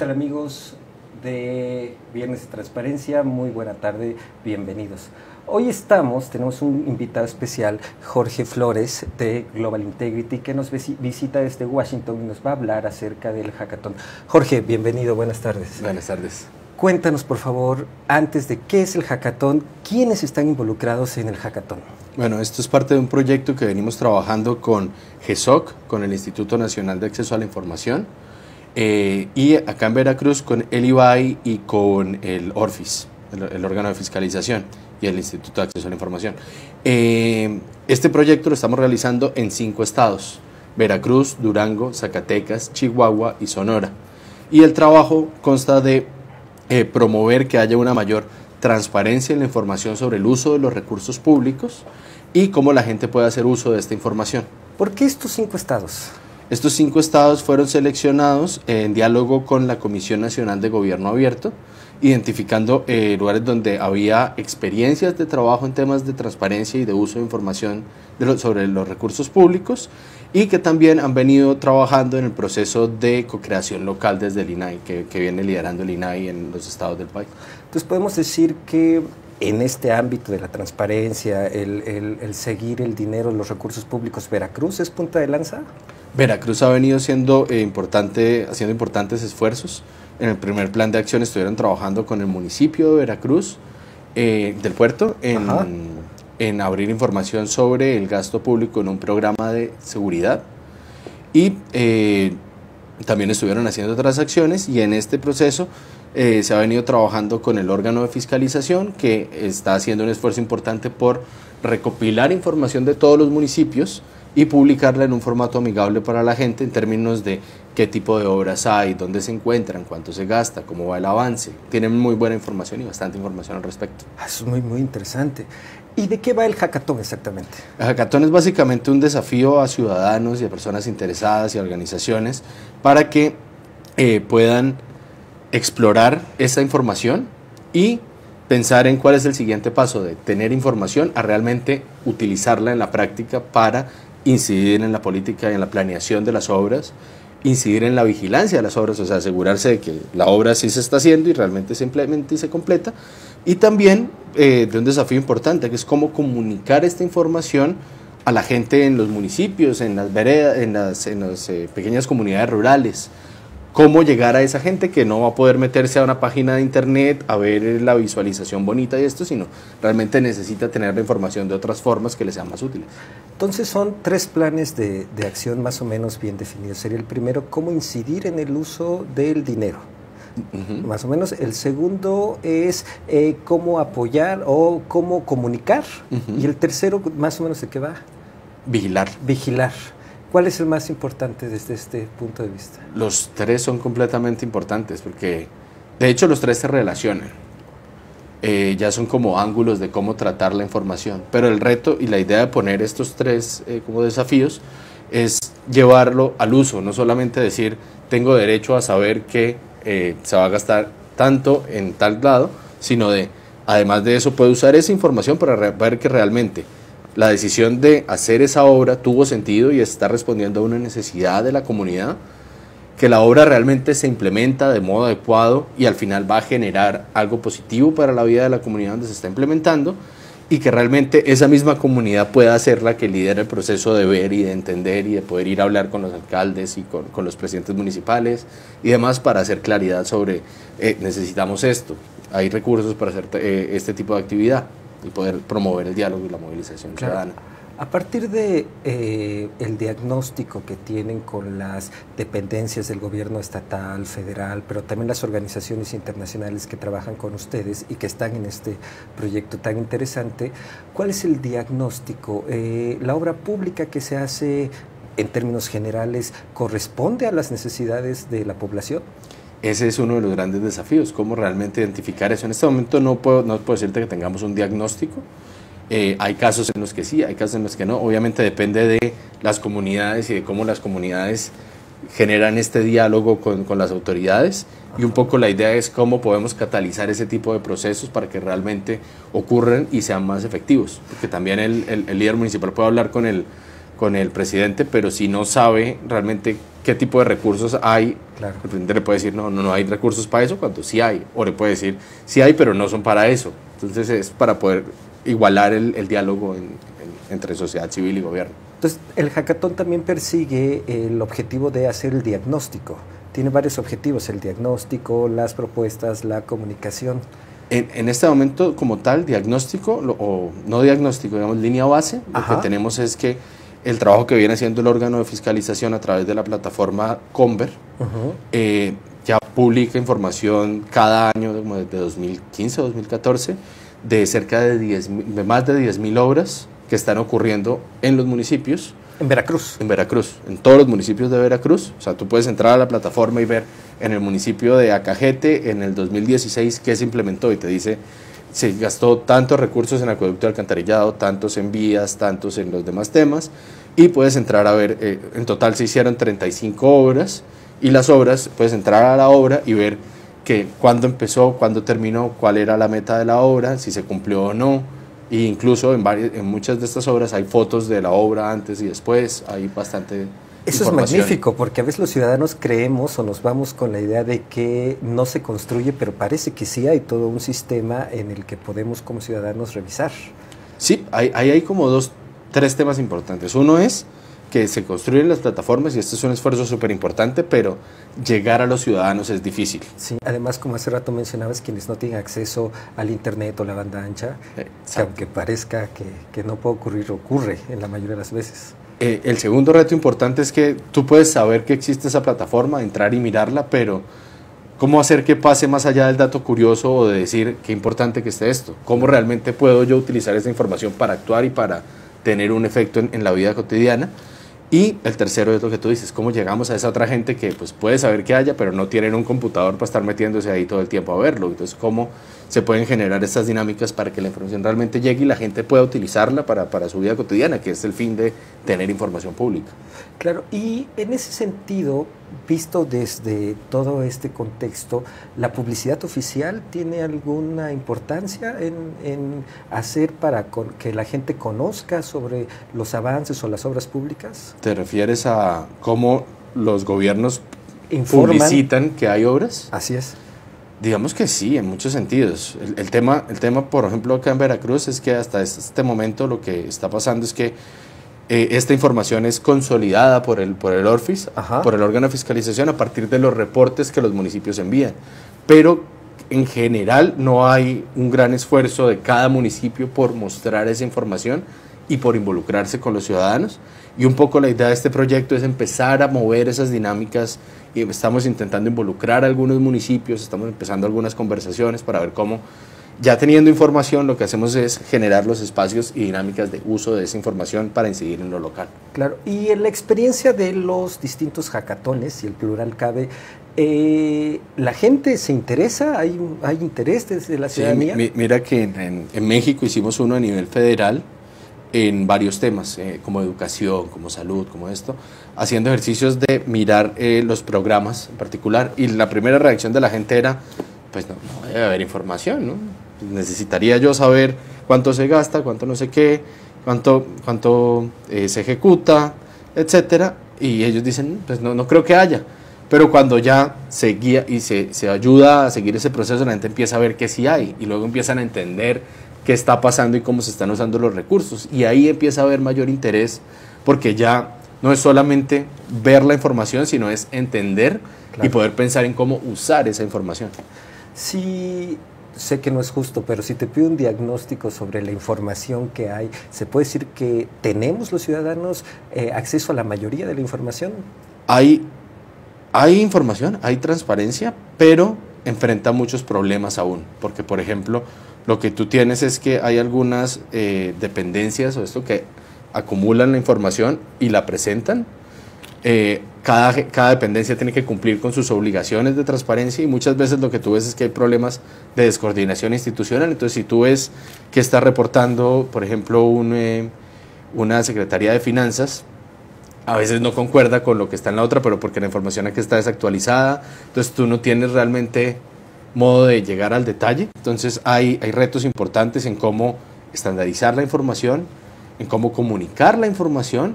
tal amigos de Viernes de Transparencia? Muy buena tarde, bienvenidos. Hoy tenemos un invitado especial, Jorge Flores de Global Integrity, que nos visita desde Washington y nos va a hablar acerca del hackathon. Jorge, bienvenido, buenas tardes. Buenas tardes. Cuéntanos, por favor, antes de qué es el hackathon, ¿quiénes están involucrados en el hackathon? Bueno, esto es parte de un proyecto que venimos trabajando con GESOC, con el Instituto Nacional de Acceso a la Información, y acá en Veracruz con el IBAI y con el ORFIS, el órgano de fiscalización, y el Instituto de Acceso a la Información. Este proyecto lo estamos realizando en 5 estados: Veracruz, Durango, Zacatecas, Chihuahua y Sonora. Y el trabajo consta de promover que haya una mayor transparencia en la información sobre el uso de los recursos públicos y cómo la gente puede hacer uso de esta información. ¿Por qué estos 5 estados? Estos 5 estados fueron seleccionados en diálogo con la Comisión Nacional de Gobierno Abierto, identificando lugares donde había experiencias de trabajo en temas de transparencia y de uso de información sobre los recursos públicos, y que también han venido trabajando en el proceso de co-creación local desde el INAI, que viene liderando el INAI en los estados del país. Entonces podemos decir que en este ámbito de la transparencia, el seguir el dinero, los recursos públicos, ¿Veracruz es punta de lanza? Veracruz ha venido haciendo importantes esfuerzos. En el primer plan de acción estuvieron trabajando con el municipio de Veracruz, del puerto, en abrir información sobre el gasto público en un programa de seguridad, y también estuvieron haciendo otras acciones, y en este proceso se ha venido trabajando con el órgano de fiscalización, que está haciendo un esfuerzo importante por recopilar información de todos los municipios y publicarla en un formato amigable para la gente en términos de qué tipo de obras hay, dónde se encuentran, cuánto se gasta, cómo va el avance. Tienen muy buena información y bastante información al respecto. Eso es muy interesante. ¿Y de qué va el hackathon exactamente? El hackathon es básicamente un desafío a ciudadanos y a personas interesadas y a organizaciones para que puedan explorar esta información y pensar en cuál es el siguiente paso de tener información a realmente utilizarla en la práctica para incidir en la política y en la planeación de las obras, incidir en la vigilancia de las obras, o sea, asegurarse de que la obra sí se está haciendo y realmente se implementa y se completa, y también de un desafío importante, que es cómo comunicar esta información a la gente en los municipios, en las veredas, en las pequeñas comunidades rurales. Cómo llegar a esa gente que no va a poder meterse a una página de internet a ver la visualización bonita de esto, sino realmente necesita tener la información de otras formas que les sean más útiles. Entonces son 3 planes de acción más o menos bien definidos. Sería el primero, cómo incidir en el uso del dinero, más o menos. El segundo es cómo apoyar o cómo comunicar. Y el tercero, más o menos, ¿de qué va? Vigilar. Vigilar. ¿Cuál es el más importante desde este punto de vista? Los 3 son completamente importantes porque, de hecho, los 3 se relacionan. Ya son como ángulos de cómo tratar la información. Pero el reto y la idea de poner estos 3 como desafíos es llevarlo al uso, no solamente decir, tengo derecho a saber que se va a gastar tanto en tal lado, sino de, además de eso, puedo usar esa información para ver que realmente la decisión de hacer esa obra tuvo sentido y está respondiendo a una necesidad de la comunidad, que la obra realmente se implementa de modo adecuado y al final va a generar algo positivo para la vida de la comunidad donde se está implementando, y que realmente esa misma comunidad pueda ser la que lidera el proceso de ver y de entender y de poder ir a hablar con los alcaldes y con los presidentes municipales y demás para hacer claridad sobre necesitamos esto, hay recursos para hacer este tipo de actividad, y poder promover el diálogo y la movilización ciudadana. A partir de el diagnóstico que tienen con las dependencias del gobierno estatal, federal, pero también las organizaciones internacionales que trabajan con ustedes y que están en este proyecto tan interesante, ¿cuál es el diagnóstico? ¿La obra pública que se hace en términos generales corresponde a las necesidades de la población? Ese es uno de los grandes desafíos, cómo realmente identificar eso. En este momento no puedo decirte que tengamos un diagnóstico. Hay casos en los que sí, hay casos en los que no. Obviamente depende de las comunidades y de cómo las comunidades generan este diálogo con las autoridades. Y un poco la idea es cómo podemos catalizar ese tipo de procesos para que realmente ocurran y sean más efectivos. Porque también el líder municipal puede hablar con el presidente, pero si no sabe realmente qué tipo de recursos hay. Claro. El presidente le puede decir, no hay recursos para eso, cuando sí hay. O le puede decir, sí hay, pero no son para eso. Entonces es para poder igualar el diálogo entre sociedad civil y gobierno. Entonces, el hackathon también persigue el objetivo de hacer el diagnóstico. Tiene varios objetivos, el diagnóstico, las propuestas, la comunicación. En este momento, como tal, diagnóstico, o no diagnóstico, digamos, línea base, lo que tenemos es que el trabajo que viene haciendo el órgano de fiscalización a través de la plataforma Conver, ya publica información cada año, como desde 2015 o 2014, de cerca de más de 10.000 obras que están ocurriendo en los municipios. En Veracruz. En Veracruz, en todos los municipios de Veracruz. O sea, tú puedes entrar a la plataforma y ver en el municipio de Acajete, en el 2016, qué se implementó y te dice, se gastó tantos recursos en acueducto y alcantarillado, tantos en vías, tantos en los demás temas, y puedes entrar a ver, en total se hicieron 35 obras, y las obras, puedes entrar a la obra y ver que cuándo empezó, cuándo terminó, cuál era la meta de la obra, si se cumplió o no. E incluso en muchas de estas obras hay fotos de la obra antes y después, hay bastante Eso es magnífico, porque a veces los ciudadanos creemos o nos vamos con la idea de que no se construye, pero parece que sí hay todo un sistema en el que podemos como ciudadanos revisar. Sí, hay como tres temas importantes. Uno es que se construyen las plataformas y este es un esfuerzo súper importante, pero llegar a los ciudadanos es difícil. Sí, además, como hace rato mencionabas, quienes no tienen acceso al internet o la banda ancha, que aunque parezca que no puede ocurrir, ocurre en la mayoría de las veces. El segundo reto importante es que tú puedes saber que existe esa plataforma, entrar y mirarla, pero ¿cómo hacer que pase más allá del dato curioso o de decir qué importante que esté esto? ¿Cómo realmente puedo yo utilizar esa información para actuar y para tener un efecto en la vida cotidiana? Y el tercero es lo que tú dices, cómo llegamos a esa otra gente que pues puede saber que haya, pero no tienen un computador para estar metiéndose ahí todo el tiempo a verlo. Entonces, cómo se pueden generar estas dinámicas para que la información realmente llegue y la gente pueda utilizarla para su vida cotidiana, que es el fin de tener información pública. Claro, y en ese sentido, visto desde todo este contexto, ¿la publicidad oficial tiene alguna importancia en hacer para que la gente conozca sobre los avances o las obras públicas? ¿Te refieres a cómo los gobiernos publicitan que hay obras? Así es. Digamos que sí, en muchos sentidos. El tema, por ejemplo, acá en Veracruz es que hasta este momento lo que está pasando es que esta información es consolidada por el ORFIS, por el órgano de fiscalización, a partir de los reportes que los municipios envían. Pero en general no hay un gran esfuerzo de cada municipio por mostrar esa información y por involucrarse con los ciudadanos. Y un poco la idea de este proyecto es empezar a mover esas dinámicas y estamos intentando involucrar a algunos municipios, estamos empezando algunas conversaciones para ver cómo, ya teniendo información, lo que hacemos es generar los espacios y dinámicas de uso de esa información para incidir en lo local. Claro, y en la experiencia de los distintos hackatones, si el plural cabe, ¿la gente se interesa? ¿Hay interés desde la ciudadanía? Sí, mira que en México hicimos uno a nivel federal, en varios temas, como educación, como salud, como esto, haciendo ejercicios de mirar los programas en particular, y la primera reacción de la gente era, pues no debe haber información, ¿no? Necesitaría yo saber cuánto se gasta, cuánto no sé qué, cuánto se ejecuta, etcétera, y ellos dicen, pues no creo que haya. Pero cuando ya se guía y se ayuda a seguir ese proceso, la gente empieza a ver que sí hay, y luego empiezan a entender qué está pasando y cómo se están usando los recursos. Y ahí empieza a haber mayor interés, porque ya no es solamente ver la información, sino es entender y poder pensar en cómo usar esa información. Sí, sé que no es justo, pero si te pido un diagnóstico sobre la información que hay, ¿se puede decir que tenemos los ciudadanos acceso a la mayoría de la información? Hay información, hay transparencia, pero enfrenta muchos problemas aún, porque por ejemplo, lo que tú tienes es que hay algunas dependencias o esto que acumulan la información y la presentan. Cada dependencia tiene que cumplir con sus obligaciones de transparencia y muchas veces lo que tú ves es que hay problemas de descoordinación institucional. Entonces, si tú ves que está reportando, por ejemplo, una Secretaría de Finanzas, a veces no concuerda con lo que está en la otra, pero porque la información aquí está desactualizada, entonces tú no tienes realmente modo de llegar al detalle. Entonces hay retos importantes en cómo estandarizar la información, en cómo comunicar la información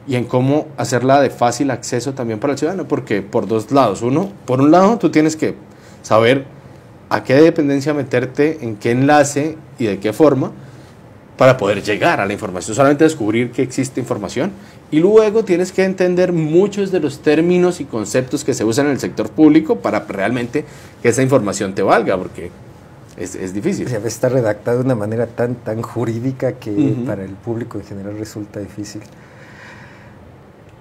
y en cómo hacerla de fácil acceso también para el ciudadano, porque por dos lados. Por un lado, tú tienes que saber a qué dependencia meterte, en qué enlace y de qué forma, para poder llegar a la información, solamente descubrir que existe información, y luego tienes que entender muchos de los términos y conceptos que se usan en el sector público para realmente que esa información te valga, porque es difícil. Está redactado de una manera tan jurídica que para el público en general resulta difícil.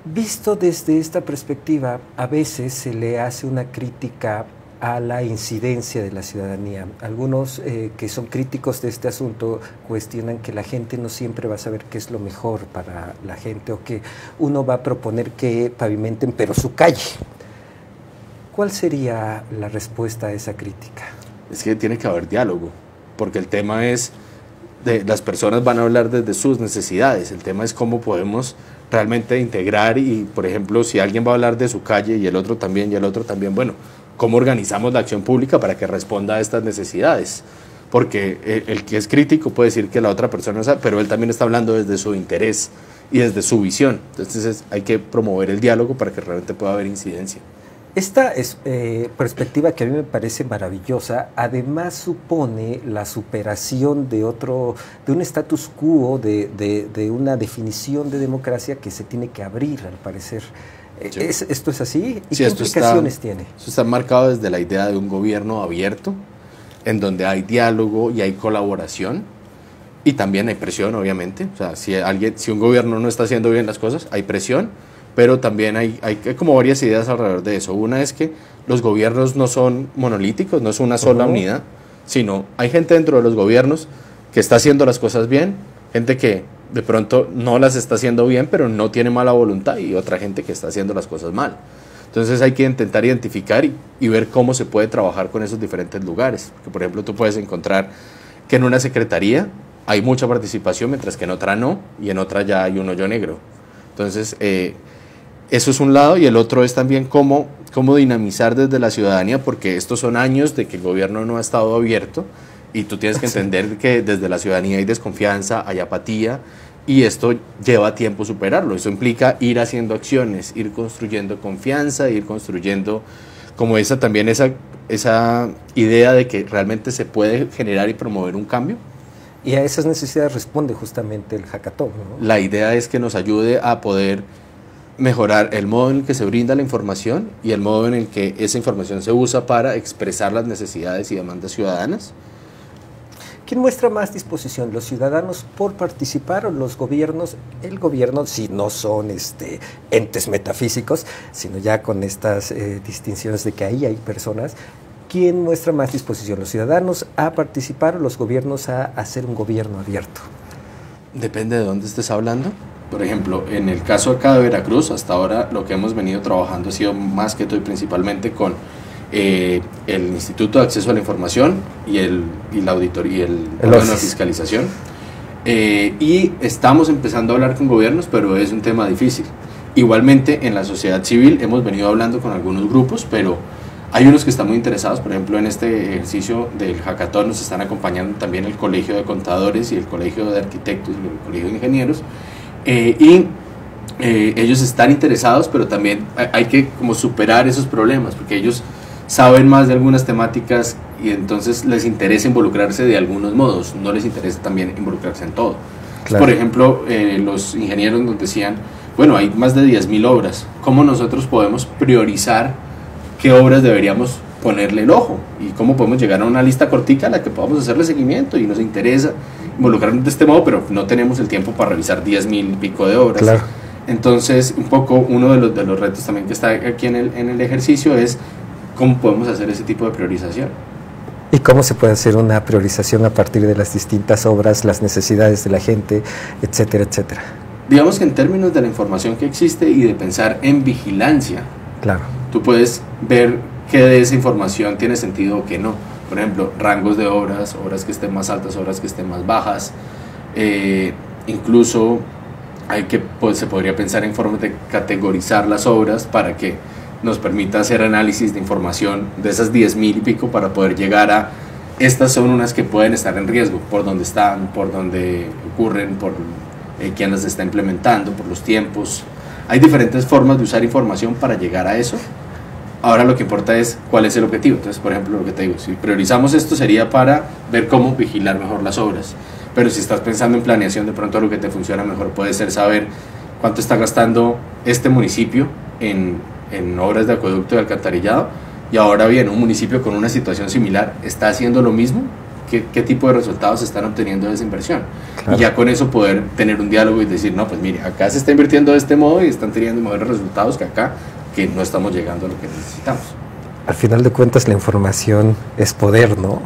Visto desde esta perspectiva, a veces se le hace una crítica a la incidencia de la ciudadanía. Algunos que son críticos de este asunto cuestionan que la gente no siempre va a saber qué es lo mejor para la gente, o que uno va a proponer que pavimenten pero su calle. ¿Cuál sería la respuesta a esa crítica? Es que tiene que haber diálogo, porque el tema es, las personas van a hablar desde sus necesidades, el tema es cómo podemos realmente integrar, y por ejemplo, si alguien va a hablar de su calle y el otro también, bueno, ¿cómo organizamos la acción pública para que responda a estas necesidades? Porque el que es crítico puede decir que la otra persona no sabe, pero él también está hablando desde su interés y desde su visión. Entonces hay que promover el diálogo para que realmente pueda haber incidencia. Esta perspectiva, que a mí me parece maravillosa, además supone la superación de un status quo, de una definición de democracia que se tiene que abrir, al parecer. Sí. ¿Esto es así? ¿Y qué implicaciones tiene? Eso está marcado desde la idea de un gobierno abierto, en donde hay diálogo y hay colaboración, y también hay presión, obviamente. O sea, si un gobierno no está haciendo bien las cosas, hay presión, pero también hay como varias ideas alrededor de eso. Una es que los gobiernos no son monolíticos, no es una sola unidad, sino hay gente dentro de los gobiernos que está haciendo las cosas bien, gente que de pronto no las está haciendo bien, pero no tiene mala voluntad, y otra gente que está haciendo las cosas mal. Entonces hay que intentar identificar y ver cómo se puede trabajar con esos diferentes lugares. Porque, por ejemplo, tú puedes encontrar que en una secretaría hay mucha participación, mientras que en otra no, y en otra ya hay un hoyo negro. Entonces, eso es un lado, y el otro es también cómo dinamizar desde la ciudadanía, porque estos son años de que el gobierno no ha estado abierto, y tú tienes que entender que desde la ciudadanía hay desconfianza, hay apatía, y esto lleva tiempo superarlo. Eso implica ir haciendo acciones, ir construyendo confianza, ir construyendo como esa idea de que realmente se puede generar y promover un cambio. Y a esas necesidades responde justamente el hackathon, ¿no? La idea es que nos ayude a poder mejorar el modo en el que se brinda la información y el modo en el que esa información se usa para expresar las necesidades y demandas ciudadanas. ¿Quién muestra más disposición, los ciudadanos por participar o los gobiernos? El gobierno, si no son entes metafísicos, sino ya con estas distinciones de que ahí hay personas. ¿Quién muestra más disposición, los ciudadanos a participar o los gobiernos a hacer un gobierno abierto? Depende de dónde estés hablando. Por ejemplo, en el caso acá de Veracruz, hasta ahora lo que hemos venido trabajando ha sido más que todo y principalmente con el Instituto de Acceso a la Información y la auditoría, el órgano de fiscalización. Y estamos empezando a hablar con gobiernos, pero es un tema difícil. Igualmente, en la sociedad civil hemos venido hablando con algunos grupos, pero hay unos que están muy interesados. Por ejemplo, en este ejercicio del hackathon nos están acompañando también el Colegio de Contadores y el Colegio de Arquitectos y el Colegio de Ingenieros. Ellos están interesados, pero también hay que como superar esos problemas, porque ellos saben más de algunas temáticas y entonces les interesa involucrarse de algunos modos, no les interesa también involucrarse en todo. Claro. Por ejemplo, los ingenieros nos decían, bueno, hay más de 10.000 obras, ¿cómo nosotros podemos priorizar qué obras deberíamos ponerle el ojo? ¿Y cómo podemos llegar a una lista cortica a la que podamos hacerle seguimiento? Y nos interesa involucrarnos de este modo, pero no tenemos el tiempo para revisar 10.000 y pico de obras. Claro. Entonces, un poco uno de los retos también que está aquí en el ejercicio es cómo podemos hacer ese tipo de priorización. ¿Y cómo se puede hacer una priorización a partir de las distintas obras, las necesidades de la gente, etcétera, etcétera? Digamos que en términos de la información que existe y de pensar en vigilancia, claro, tú puedes ver qué de esa información tiene sentido o qué no. Por ejemplo, rangos de obras, obras que estén más altas, obras que estén más bajas. Incluso se podría pensar en formas de categorizar las obras para que nos permita hacer análisis de información de esas 10.000 y pico para poder llegar a estas son unas que pueden estar en riesgo por donde están, por donde ocurren, quién las está implementando, por los tiempos. Hay diferentes formas de usar información para llegar a eso. Ahora lo que importa es cuál es el objetivo. Entonces, por ejemplo, lo que te digo, si priorizamos esto sería para ver cómo vigilar mejor las obras. Pero si estás pensando en planeación, de pronto lo que te funciona mejor puede ser saber cuánto está gastando este municipio en obras de acueducto y alcantarillado. Y ahora bien, un municipio con una situación similar está haciendo lo mismo. ¿Qué tipo de resultados se están obteniendo de esa inversión? Claro. Y ya con eso poder tener un diálogo y decir, no, pues mire, acá se está invirtiendo de este modo y están teniendo mejores resultados que acá, que no estamos llegando a lo que necesitamos. Al final de cuentas, la información es poder, ¿no?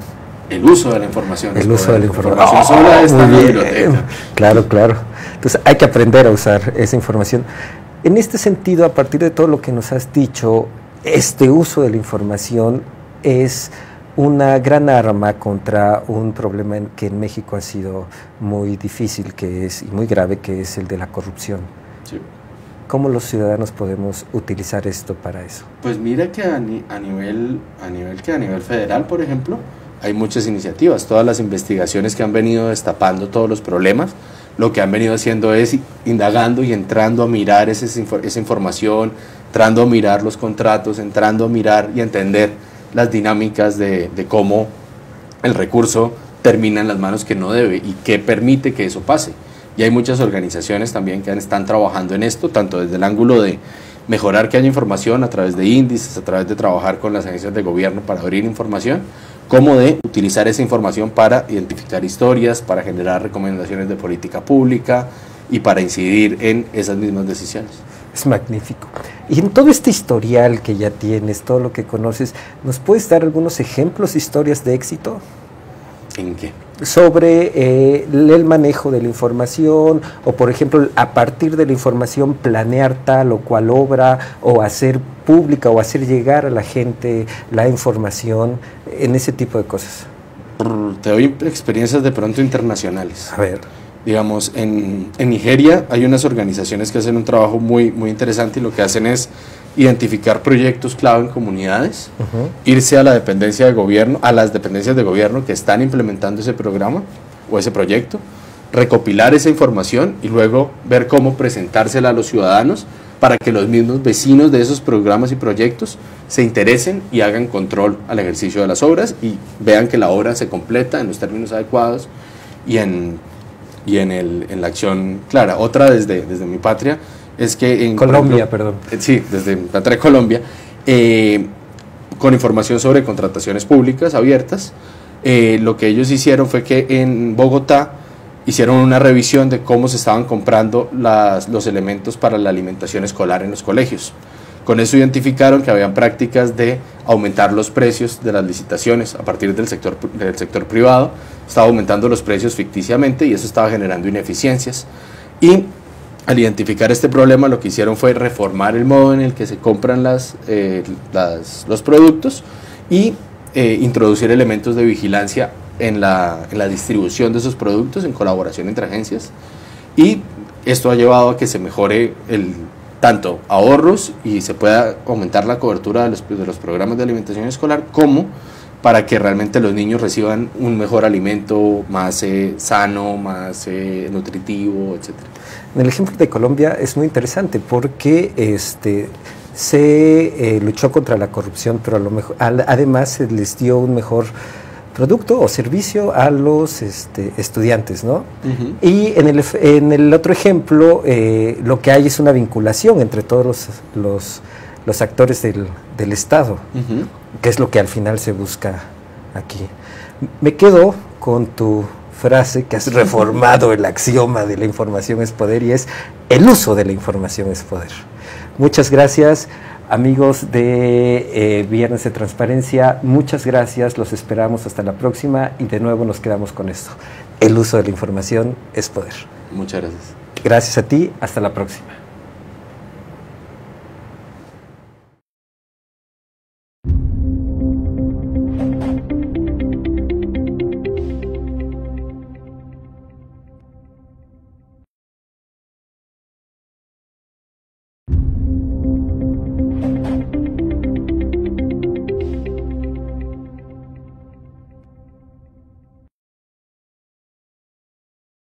El uso de la información. El uso de la información. Solo está en la biblioteca. Claro, claro. Entonces hay que aprender a usar esa información. En este sentido, a partir de todo lo que nos has dicho, este uso de la información es una gran arma contra un problema que en México ha sido muy difícil y muy grave, que es el de la corrupción. Sí. ¿Cómo los ciudadanos podemos utilizar esto para eso? Pues mira que a nivel federal, por ejemplo, hay muchas iniciativas. Todas las investigaciones que han venido destapando todos los problemas, lo que han venido haciendo es indagando y entrando a mirar esa información, entrando a mirar los contratos, entrando a mirar y a entender las dinámicas de cómo el recurso termina en las manos que no debe y qué permite que eso pase. Y hay muchas organizaciones también que están trabajando en esto, tanto desde el ángulo de mejorar que haya información a través de índices, a través de trabajar con las agencias de gobierno para abrir información, como de utilizar esa información para identificar historias, para generar recomendaciones de política pública y para incidir en esas mismas decisiones. Es magnífico. Y en todo este historial que ya tienes, todo lo que conoces, ¿nos puedes dar algunos ejemplos, historias de éxito? ¿En qué? Sobre el manejo de la información, o por ejemplo, a partir de la información planear tal o cual obra, o hacer pública o hacer llegar a la gente la información, en ese tipo de cosas. Te doy experiencias de pronto internacionales. A ver. Digamos, en Nigeria hay unas organizaciones que hacen un trabajo muy interesante y lo que hacen es identificar proyectos clave en comunidades, irse a la dependencia de gobierno, a las dependencias de gobierno que están implementando ese programa o ese proyecto, recopilar esa información y luego ver cómo presentársela a los ciudadanos para que los mismos vecinos de esos programas y proyectos se interesen y hagan control al ejercicio de las obras y vean que la obra se completa en los términos adecuados y en la acción clara. Otra desde mi patria es que en Colombia, perdón. Sí, desde mi patria de Colombia, con información sobre contrataciones públicas abiertas, lo que ellos hicieron fue que en Bogotá hicieron una revisión de cómo se estaban comprando los elementos para la alimentación escolar en los colegios. Con eso identificaron que habían prácticas de aumentar los precios de las licitaciones a partir del sector privado, estaba aumentando los precios ficticiamente y eso estaba generando ineficiencias. Y al identificar este problema lo que hicieron fue reformar el modo en el que se compran los productos y introducir elementos de vigilancia en la distribución de esos productos en colaboración entre agencias, y esto ha llevado a que se mejore tanto ahorros y se pueda aumentar la cobertura de los programas de alimentación escolar, como para que realmente los niños reciban un mejor alimento más sano, más nutritivo, etc. En el ejemplo de Colombia es muy interesante porque se luchó contra la corrupción, pero además se les dio un mejor producto o servicio a los estudiantes, ¿no? Y en el otro ejemplo, lo que hay es una vinculación entre todos los actores del Estado, que es lo que al final se busca aquí. Me quedo con tu frase que has reformado el axioma de la información es poder, y es el uso de la información es poder. Muchas gracias. Amigos de Viernes de Transparencia, muchas gracias, los esperamos hasta la próxima y de nuevo nos quedamos con esto. El uso de la información es poder. Muchas gracias. Gracias a ti, hasta la próxima.